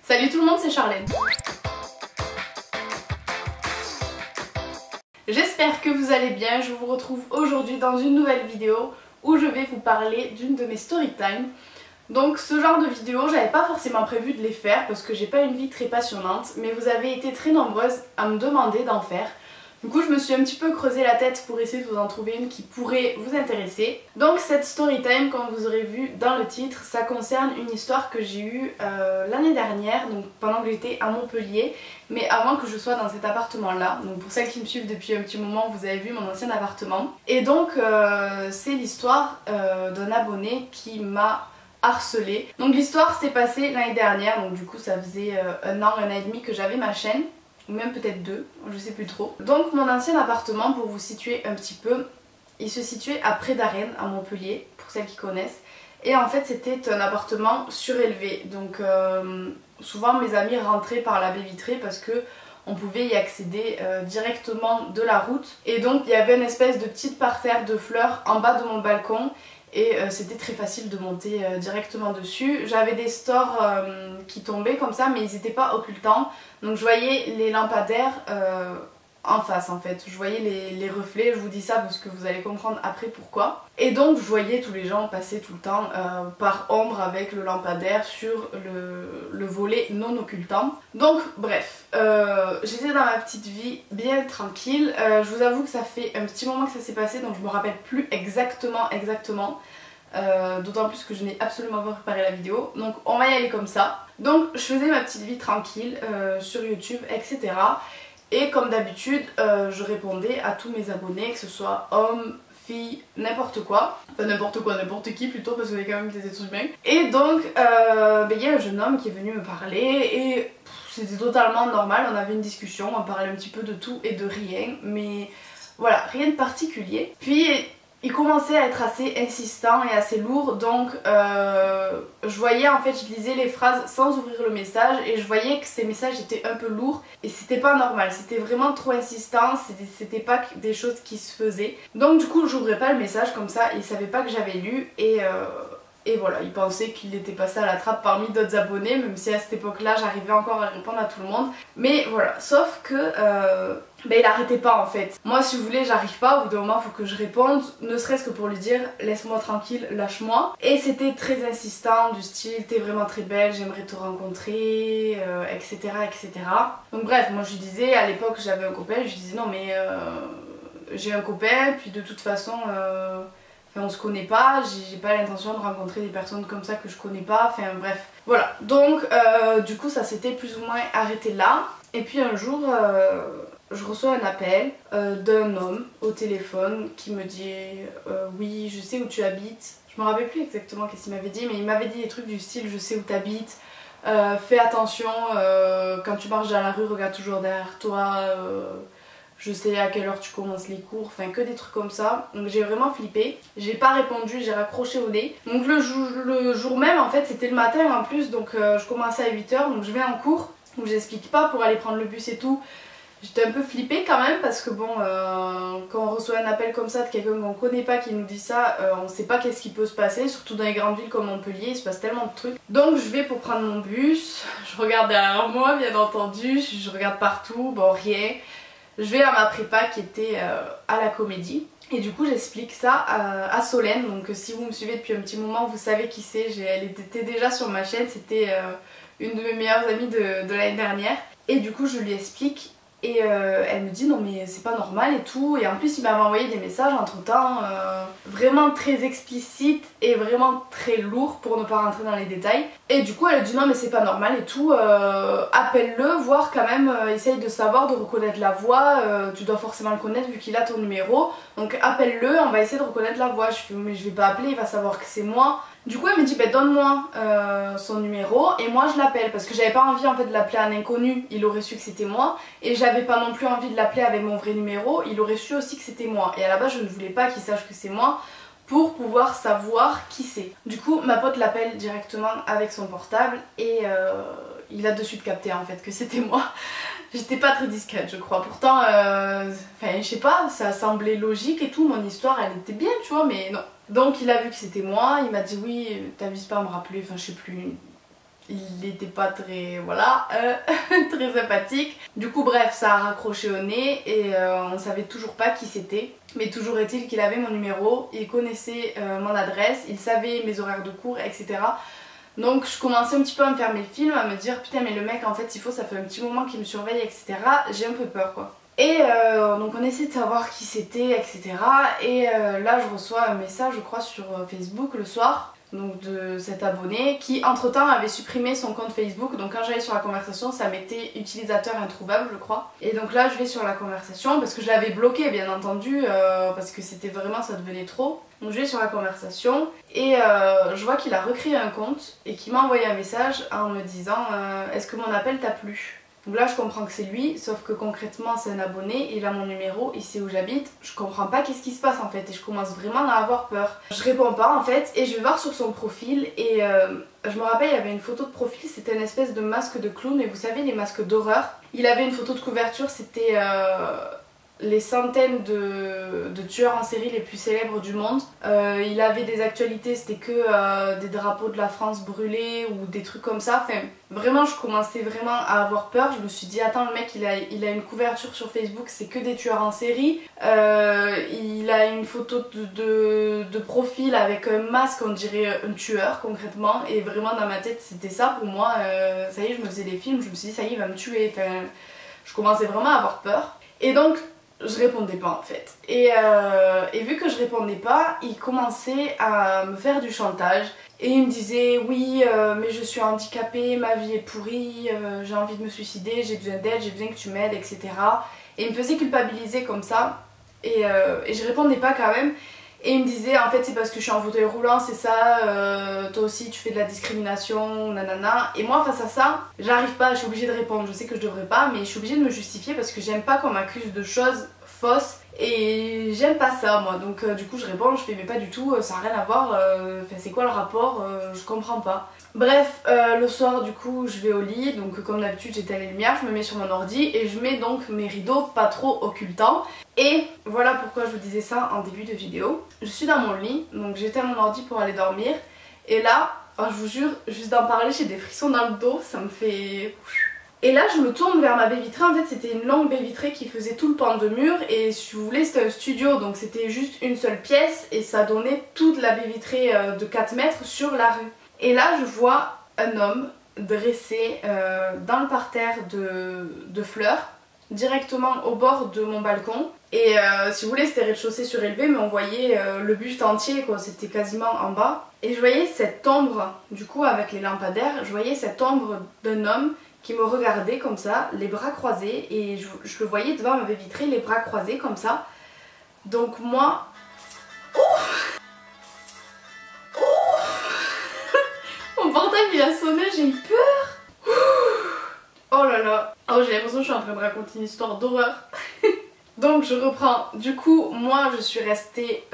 Salut tout le monde, c'est Charlène. J'espère que vous allez bien, je vous retrouve aujourd'hui dans une nouvelle vidéo où je vais vous parler d'une de mes story time. Donc ce genre de vidéo, j'avais pas forcément prévu de les faire parce que j'ai pas une vie très passionnante, mais vous avez été très nombreuses à me demander d'en faire. Du coup je me suis un petit peu creusé la tête pour essayer de vous en trouver une qui pourrait vous intéresser. Donc cette story time, comme vous aurez vu dans le titre, ça concerne une histoire que j'ai eue l'année dernière, donc pendant que j'étais à Montpellier, mais avant que je sois dans cet appartement là. Donc pour celles qui me suivent depuis un petit moment, vous avez vu mon ancien appartement. Et donc c'est l'histoire d'un abonné qui m'a harcelée. Donc l'histoire s'est passée l'année dernière, donc du coup ça faisait un an et demi que j'avais ma chaîne. Ou même peut-être 2, je sais plus trop. Donc mon ancien appartement, pour vous situer un petit peu, il se situait à Pré d'Arène, à Montpellier, pour celles qui connaissent. Et en fait c'était un appartement surélevé, donc souvent mes amis rentraient par la baie vitrée parce que on pouvait y accéder directement de la route. Et donc il y avait une espèce de petite parterre de fleurs en bas de mon balcon. Et c'était très facile de monter directement dessus. J'avais des stores qui tombaient comme ça, mais ils n'étaient pas occultants. Donc je voyais les lampadaires en face en fait. Je voyais les reflets, je vous dis ça parce que vous allez comprendre après pourquoi. Et donc je voyais tous les gens passer tout le temps par ombre avec le lampadaire sur le volet non occultant. Donc bref, j'étais dans ma petite vie bien tranquille. Je vous avoue que ça fait un petit moment que ça s'est passé, donc je me rappelle plus exactement. D'autant plus que je n'ai absolument pas préparé la vidéo. Donc on va y aller comme ça. Donc je faisais ma petite vie tranquille sur YouTube, etc. Et comme d'habitude, je répondais à tous mes abonnés, que ce soit hommes, filles, n'importe quoi. Enfin n'importe qui plutôt, parce qu'on est quand même des êtres humains. Et donc il y a un jeune homme qui est venu me parler et c'était totalement normal. On avait une discussion, on parlait un petit peu de tout et de rien. Mais voilà, rien de particulier. Puis il commençait à être assez insistant et assez lourd, donc je voyais, en fait, je lisais les phrases sans ouvrir le message et je voyais que ces messages étaient un peu lourds et c'était pas normal, c'était vraiment trop insistant, c'était pas des choses qui se faisaient. Donc du coup j'ouvrais pas le message comme ça, il savait pas que j'avais lu et voilà, il pensait qu'il était passé à la trappe parmi d'autres abonnés, même si à cette époque-là j'arrivais encore à répondre à tout le monde. Mais voilà, sauf que il arrêtait pas en fait. Moi si vous voulez j'arrive pas, au bout d'un moment il faut que je réponde, ne serait-ce que pour lui dire laisse-moi tranquille, lâche-moi. Et c'était très insistant, du style t'es vraiment très belle, j'aimerais te rencontrer, etc. etc. Donc bref, moi je lui disais, à l'époque j'avais un copain, je lui disais non mais j'ai un copain, puis de toute façon on se connaît pas, j'ai pas l'intention de rencontrer des personnes comme ça que je connais pas, enfin bref. Voilà, donc du coup ça s'était plus ou moins arrêté là. Et puis un jour, je reçois un appel d'un homme au téléphone qui me dit oui, je sais où tu habites. Je me rappelle plus exactement qu'est-ce qu'il m'avait dit, mais il m'avait dit des trucs du style je sais où tu habites, fais attention, quand tu marches dans la rue, regarde toujours derrière toi, je sais à quelle heure tu commences les cours, enfin que des trucs comme ça. Donc j'ai vraiment flippé, j'ai pas répondu, j'ai raccroché au nez. Donc le jour même en fait c'était le matin en plus, donc je commençais à 8 h, donc je vais en cours, où j'explique pas pour aller prendre le bus et tout. J'étais un peu flippée quand même parce que bon, quand on reçoit un appel comme ça de quelqu'un qu'on connaît pas qui nous dit ça, on sait pas qu'est-ce qui peut se passer, surtout dans les grandes villes comme Montpellier, il se passe tellement de trucs. Donc je vais pour prendre mon bus, je regarde derrière moi bien entendu, je regarde partout, bon rien. Je vais à ma prépa qui était à la Comédie. Et du coup j'explique ça à Solène, donc si vous me suivez depuis un petit moment vous savez qui c'est, elle était déjà sur ma chaîne, c'était une de mes meilleures amies de l'année dernière. Et du coup je lui explique et elle me dit non mais c'est pas normal et tout. Et en plus il m'avait envoyé des messages entre temps vraiment très explicites et vraiment très lourds pour ne pas rentrer dans les détails. Et du coup elle a dit non mais c'est pas normal et tout, appelle-le, voir quand même, essaye de savoir, de reconnaître la voix, tu dois forcément le connaître vu qu'il a ton numéro. Donc appelle-le, on va essayer de reconnaître la voix. Je fais mais je vais pas appeler, il va savoir que c'est moi. Du coup elle me dit bah, donne-moi son numéro et moi je l'appelle parce que j'avais pas envie en fait de l'appeler à un inconnu, il aurait su que c'était moi, et j'avais pas non plus envie de l'appeler avec mon vrai numéro, il aurait su aussi que c'était moi, et à la base je ne voulais pas qu'il sache que c'est moi pour pouvoir savoir qui c'est. Du coup ma pote l'appelle directement avec son portable et il a de suite capté en fait que c'était moi. J'étais pas très discrète je crois, pourtant je sais pas, ça semblait logique et tout, mon histoire elle était bien tu vois, mais non. Donc il a vu que c'était moi, il m'a dit oui, t'avises pas à me rappeler, enfin je sais plus, il n'était pas très, voilà, très sympathique. Du coup bref, ça a raccroché au nez et on savait toujours pas qui c'était. Mais toujours est-il qu'il avait mon numéro, il connaissait mon adresse, il savait mes horaires de cours, etc. Donc je commençais un petit peu à me faire mes films, à me dire putain mais le mec en fait il faut, ça fait un petit moment qu'il me surveille, etc. J'ai un peu peur quoi. Et donc on essaie de savoir qui c'était, etc. Et là je reçois un message je crois sur Facebook le soir, donc de cet abonné qui entre temps avait supprimé son compte Facebook. Donc quand j'allais sur la conversation ça mettait utilisateur introuvable je crois. Et donc là je vais sur la conversation parce que je l'avais bloqué bien entendu parce que c'était vraiment, ça devenait trop. Donc je vais sur la conversation et je vois qu'il a recréé un compte et qu'il m'a envoyé un message en me disant est-ce que mon appel t'a plu? Donc là je comprends que c'est lui, sauf que concrètement c'est un abonné, il a mon numéro, il sait où j'habite, je comprends pas qu'est-ce qui se passe en fait et je commence vraiment à avoir peur. Je réponds pas en fait et je vais voir sur son profil et je me rappelle il y avait une photo de profil, c'était une espèce de masque de clown, mais vous savez les masques d'horreur. Il avait une photo de couverture, c'était les centaines de tueurs en série les plus célèbres du monde. Il avait des actualités, c'était que des drapeaux de la France brûlés ou des trucs comme ça. Enfin, vraiment, je commençais vraiment à avoir peur. Je me suis dit, attends, le mec, il a une couverture sur Facebook, c'est que des tueurs en série. Il a une photo de profil avec un masque, on dirait un tueur concrètement. Et vraiment, dans ma tête, c'était ça pour moi. Ça y est, je me faisais des films, je me suis dit, ça y est, il va me tuer. Enfin, je commençais vraiment à avoir peur. Et donc, je répondais pas en fait. Et vu que je répondais pas, il commençait à me faire du chantage. Et il me disait oui mais je suis handicapée, ma vie est pourrie, j'ai envie de me suicider, j'ai besoin d'aide, j'ai besoin que tu m'aides, etc. Et il me faisait culpabiliser comme ça. Et je répondais pas quand même. Et il me disait en fait c'est parce que je suis en fauteuil roulant, c'est ça, toi aussi tu fais de la discrimination, nanana. Et moi face à ça, j'arrive pas, je suis obligée de répondre, je sais que je devrais pas, mais je suis obligée de me justifier parce que j'aime pas qu'on m'accuse de choses fausses. Et j'aime pas ça moi, donc du coup je réponds, je fais mais pas du tout, ça a rien à voir, c'est quoi le rapport, je comprends pas. Bref, le soir du coup je vais au lit, donc comme d'habitude j'éteins les lumières, je me mets sur mon ordi et je mets donc mes rideaux pas trop occultants. Et voilà pourquoi je vous disais ça en début de vidéo. Je suis dans mon lit, donc j'éteins mon ordi pour aller dormir. Et là, oh, je vous jure, juste d'en parler j'ai des frissons dans le dos, ça me fait... Et là je me tourne vers ma baie vitrée, en fait c'était une longue baie vitrée qui faisait tout le pan de mur. Et si vous voulez c'était un studio, donc c'était juste une seule pièce et ça donnait toute la baie vitrée de 4 mètres sur la rue. Et là je vois un homme dressé dans le parterre de fleurs, directement au bord de mon balcon. Et si vous voulez c'était rez-de-chaussée surélevé, mais on voyait le buste entier quoi, c'était quasiment en bas. Et je voyais cette ombre, du coup avec les lampadaires, je voyais cette ombre d'un homme qui me regardait comme ça, les bras croisés, et je le voyais devant ma baie vitrée, les bras croisés comme ça. Donc moi... Mon portable il a sonné, j'ai eu peur. Oh là là. Oh j'ai l'impression que je suis en train de raconter une histoire d'horreur. Donc je reprends. Du coup moi je suis restée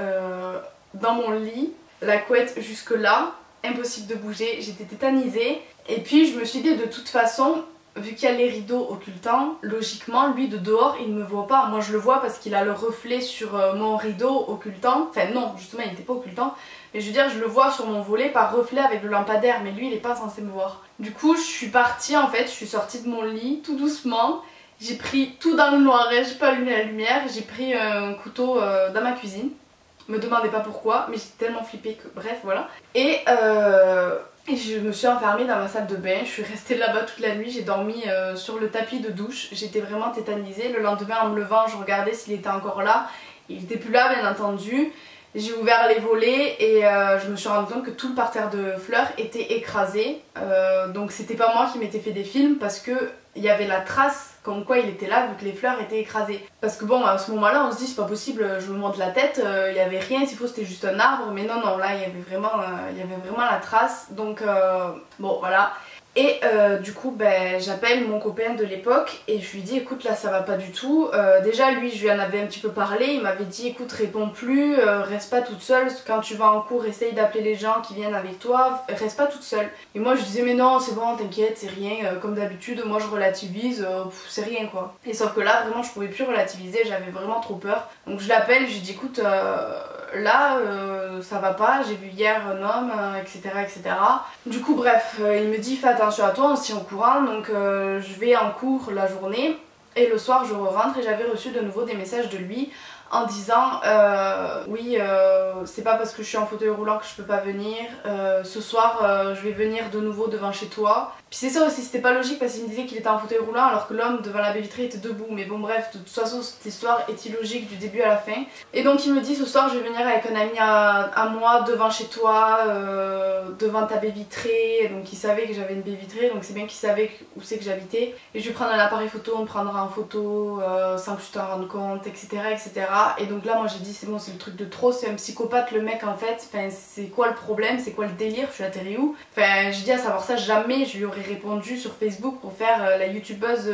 dans mon lit, la couette jusque là, impossible de bouger, j'étais tétanisée. Et puis je me suis dit de toute façon, vu qu'il y a les rideaux occultants, logiquement lui de dehors il ne me voit pas. Moi je le vois parce qu'il a le reflet sur mon rideau occultant. Enfin non, justement il n'était pas occultant. Mais je veux dire je le vois sur mon volet par reflet avec le lampadaire, mais lui il n'est pas censé me voir. Du coup je suis partie en fait, je suis sortie de mon lit tout doucement. J'ai pris tout dans le noir, j'ai pas allumé la lumière, j'ai pris un couteau dans ma cuisine. Me demandez pas pourquoi, mais j'étais tellement flippée que bref voilà. Et je me suis enfermée dans ma salle de bain, je suis restée là-bas toute la nuit, j'ai dormi sur le tapis de douche, j'étais vraiment tétanisée. Le lendemain en me levant je regardais s'il était encore là, il était plus là bien entendu. J'ai ouvert les volets et je me suis rendu compte que tout le parterre de fleurs était écrasé. Donc c'était pas moi qui m'étais fait des films parce que il y avait la trace comme quoi il était là vu que les fleurs étaient écrasées. Parce que bon à ce moment là on se dit c'est pas possible, je me monte la tête, il y avait rien, s'il faut c'était juste un arbre. Mais non non, là il y avait vraiment la trace. Donc bon voilà. Et du coup ben, j'appelle mon copain de l'époque et je lui dis écoute là ça va pas du tout. Déjà lui je lui en avais un petit peu parlé, il m'avait dit écoute réponds plus, reste pas toute seule, quand tu vas en cours essaye d'appeler les gens qui viennent avec toi, reste pas toute seule. Et moi je disais mais non c'est bon t'inquiète c'est rien, comme d'habitude moi je relativise, c'est rien quoi. Et sauf que là vraiment je pouvais plus relativiser, j'avais vraiment trop peur. Donc je l'appelle, je lui dis écoute là ça va pas, j'ai vu hier un homme, etc., etc. Du coup bref, il me dit fais attention à toi, on se tient au courant, donc je vais en cours la journée et le soir je rentre et j'avais reçu de nouveau des messages de lui en disant oui c'est pas parce que je suis en fauteuil roulant que je peux pas venir, ce soir je vais venir de nouveau devant chez toi. Puis c'est ça aussi, c'était pas logique parce qu'il me disait qu'il était en fauteuil roulant alors que l'homme devant la baie vitrée était debout, mais bon bref, de toute façon cette histoire est illogique du début à la fin. Et donc il me dit ce soir je vais venir avec un ami à moi devant chez toi, devant ta baie vitrée, donc il savait que j'avais une baie vitrée, donc c'est bien qu'il savait où c'est que j'habitais, et je vais prendre un appareil photo, on me prendra en photo sans que je t'en rende compte, etc., etc. Et donc là moi j'ai dit c'est bon, c'est le truc de trop, c'est un psychopathe le mec en fait, enfin c'est quoi le problème, c'est quoi le délire, je suis atterrie où? Enfin j'ai dit à savoir ça, jamais je lui aurais répondu sur Facebook pour faire la youtubeuse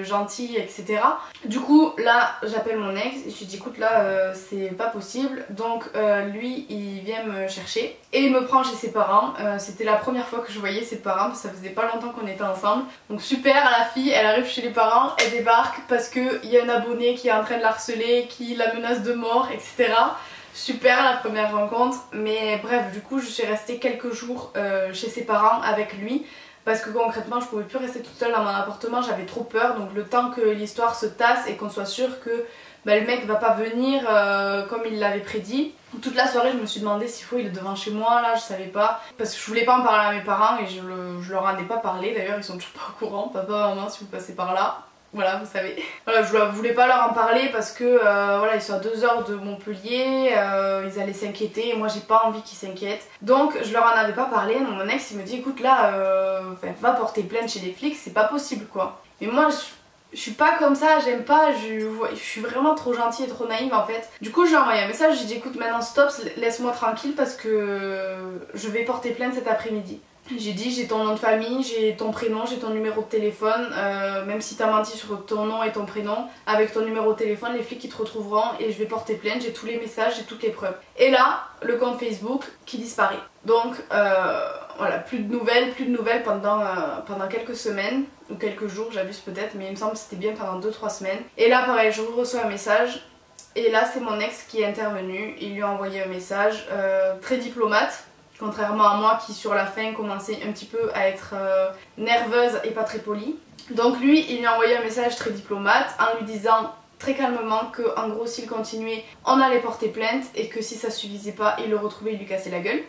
gentille, etc. Du coup là j'appelle mon ex et je lui dis écoute là c'est pas possible, donc lui il vient me chercher et il me prend chez ses parents. C'était la première fois que je voyais ses parents parce que ça faisait pas longtemps qu'on était ensemble, donc super, la fille elle arrive chez les parents, elle débarque parce qu'il y a un abonné qui est en train de la harceler, qui la menace de mort, etc. Super la première rencontre, mais bref du coup je suis restée quelques jours chez ses parents avec lui parce que concrètement je pouvais plus rester toute seule dans mon appartement, j'avais trop peur, donc le temps que l'histoire se tasse et qu'on soit sûr que bah, le mec va pas venir comme il l'avait prédit. Toute la soirée je me suis demandé s'il faut il est devant chez moi là, je savais pas, parce que je voulais pas en parler à mes parents et je leur en ai pas parlé, d'ailleurs ils sont toujours pas au courant, papa, maman si vous passez par là. Voilà, vous savez. Voilà, je voulais pas leur en parler parce que voilà, ils sont à 2 heures de Montpellier, ils allaient s'inquiéter et moi j'ai pas envie qu'ils s'inquiètent. Donc je leur en avais pas parlé, mon ex il me dit écoute là, va porter plainte chez les flics, c'est pas possible quoi. Mais moi je suis pas comme ça, j'aime pas, je suis vraiment trop gentille et trop naïve en fait. Du coup je lui ai envoyé un message, j'ai dit écoute maintenant stop, laisse-moi tranquille parce que je vais porter plainte cet après-midi. J'ai dit j'ai ton nom de famille, j'ai ton prénom, j'ai ton numéro de téléphone, même si t'as menti sur ton nom et ton prénom, avec ton numéro de téléphone les flics qui te retrouveront et je vais porter plainte, j'ai tous les messages, j'ai toutes les preuves. Et là, le compte Facebook qui disparaît. Donc voilà, plus de nouvelles pendant quelques semaines, ou quelques jours, j'abuse peut-être, mais il me semble que c'était bien pendant 2-3 semaines. Et là pareil, je reçois un message, et là c'est mon ex qui est intervenu, il lui a envoyé un message très diplomate. Contrairement à moi qui sur la fin commençait un petit peu à être nerveuse et pas très polie. Donc lui il lui a envoyé un message très diplomate en lui disant très calmement que en gros s'il continuait on allait porter plainte et que si ça suffisait pas il le retrouvait et il lui cassait la gueule.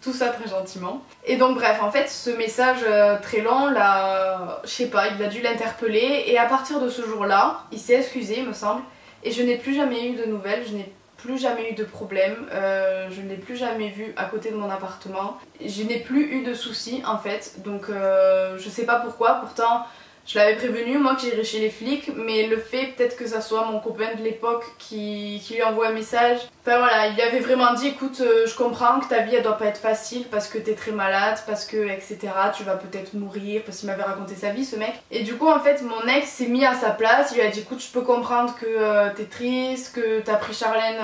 Tout ça très gentiment. Et donc bref en fait ce message très long là, je sais pas, il a dû l'interpeller et à partir de ce jour là il s'est excusé il me semble et je n'ai plus jamais eu de nouvelles, je n'ai plus jamais eu de problème, je ne l'ai plus jamais vu à côté de mon appartement, je n'ai plus eu de soucis en fait, donc je sais pas pourquoi, pourtant je l'avais prévenu moi que j'irais chez les flics, mais le fait peut-être que ça soit mon copain de l'époque qui lui envoie un message, enfin voilà, il lui avait vraiment dit écoute je comprends que ta vie elle doit pas être facile parce que t'es très malade, parce que etc, tu vas peut-être mourir, parce qu'il m'avait raconté sa vie ce mec, et du coup en fait mon ex s'est mis à sa place, il lui a dit écoute je peux comprendre que t'es triste, que t'as pris Charlène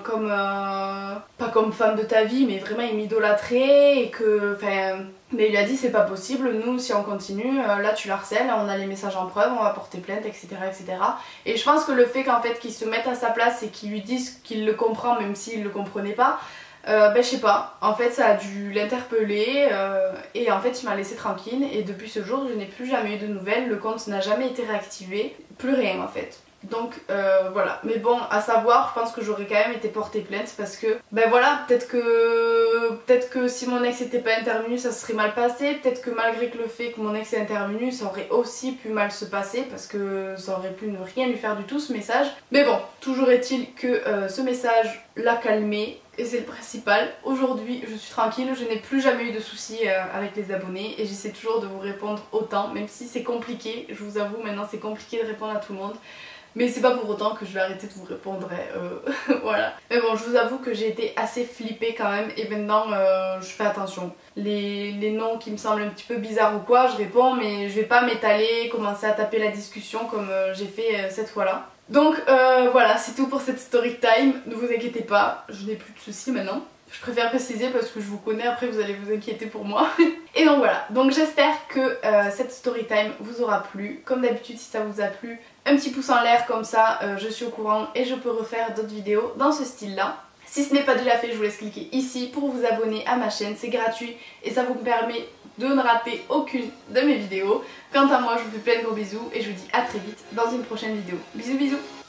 comme pas comme femme de ta vie mais vraiment il m'idolâtrait et que enfin. Mais il lui a dit c'est pas possible, nous si on continue, là tu l'harcèles, on a les messages en preuve, on va porter plainte, etc. etc. Et je pense que le fait qu'en fait qu'il se mette à sa place et qu'il lui dise qu'il le comprend même s'il le comprenait pas, ben je sais pas, en fait ça a dû l'interpeller et en fait il m'a laissé tranquille et depuis ce jour je n'ai plus jamais eu de nouvelles, le compte n'a jamais été réactivé, plus rien en fait. Donc voilà, mais bon à savoir je pense que j'aurais quand même été portée plainte parce que ben voilà, peut-être que si mon ex n'était pas intervenu ça se serait mal passé, peut-être que malgré que le fait que mon ex est intervenu ça aurait aussi pu mal se passer parce que ça aurait pu ne rien lui faire du tout ce message, mais bon toujours est-il que ce message l'a calmé et c'est le principal. Aujourd'hui je suis tranquille, je n'ai plus jamais eu de soucis avec les abonnés et j'essaie toujours de vous répondre autant, même si c'est compliqué, je vous avoue maintenant c'est compliqué de répondre à tout le monde. Mais c'est pas pour autant que je vais arrêter de vous répondre, voilà. Mais bon, je vous avoue que j'ai été assez flippée quand même et maintenant je fais attention. Les noms qui me semblent un petit peu bizarres ou quoi, je réponds mais je vais pas m'étaler, commencer à taper la discussion comme j'ai fait cette fois-là. Donc voilà, c'est tout pour cette story time, ne vous inquiétez pas, je n'ai plus de soucis maintenant. Je préfère préciser parce que je vous connais, après vous allez vous inquiéter pour moi. Et donc voilà, donc j'espère que cette story time vous aura plu. Comme d'habitude si ça vous a plu, un petit pouce en l'air comme ça je suis au courant et je peux refaire d'autres vidéos dans ce style là. Si ce n'est pas déjà fait, je vous laisse cliquer ici pour vous abonner à ma chaîne, c'est gratuit et ça vous permet de ne rater aucune de mes vidéos. Quant à moi, je vous fais plein de gros bisous et je vous dis à très vite dans une prochaine vidéo. Bisous bisous.